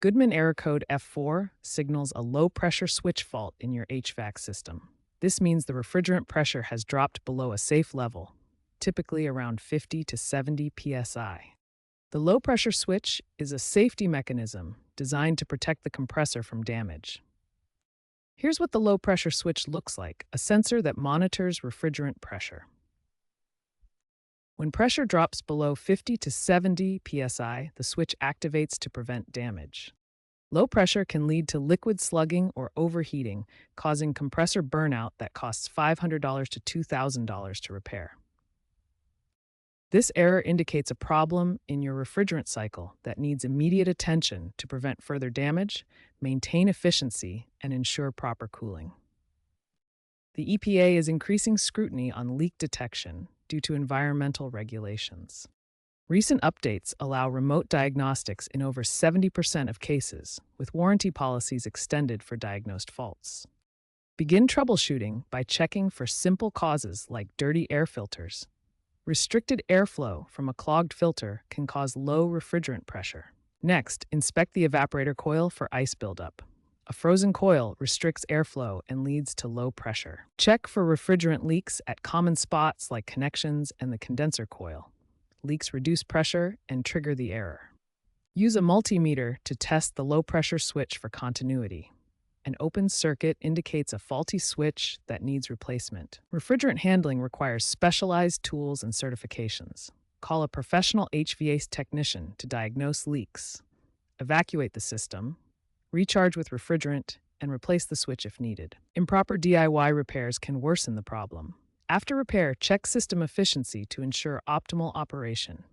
Goodman Error Code F4 signals a low-pressure switch fault in your HVAC system. This means the refrigerant pressure has dropped below a safe level, typically around 50 to 70 psi. The low-pressure switch is a safety mechanism designed to protect the compressor from damage. Here's what the low-pressure switch looks like: a sensor that monitors refrigerant pressure. When pressure drops below 50 to 70 psi, the switch activates to prevent damage. Low pressure can lead to liquid slugging or overheating, causing compressor burnout that costs $500 to $2,000 to repair. This error indicates a problem in your refrigerant cycle that needs immediate attention to prevent further damage, maintain efficiency, and ensure proper cooling. The EPA is increasing scrutiny on leak detection due to environmental regulations. Recent updates allow remote diagnostics in over 70% of cases, with warranty policies extended for diagnosed faults. Begin troubleshooting by checking for simple causes like dirty air filters. Restricted airflow from a clogged filter can cause low refrigerant pressure. Next, inspect the evaporator coil for ice buildup. A frozen coil restricts airflow and leads to low pressure. Check for refrigerant leaks at common spots like connections and the condenser coil. Leaks reduce pressure and trigger the error. Use a multimeter to test the low-pressure switch for continuity. An open circuit indicates a faulty switch that needs replacement. Refrigerant handling requires specialized tools and certifications. Call a professional HVAC technician to diagnose leaks. Evacuate the system, recharge with refrigerant, and replace the switch if needed. Improper DIY repairs can worsen the problem. After repair, check system efficiency to ensure optimal operation.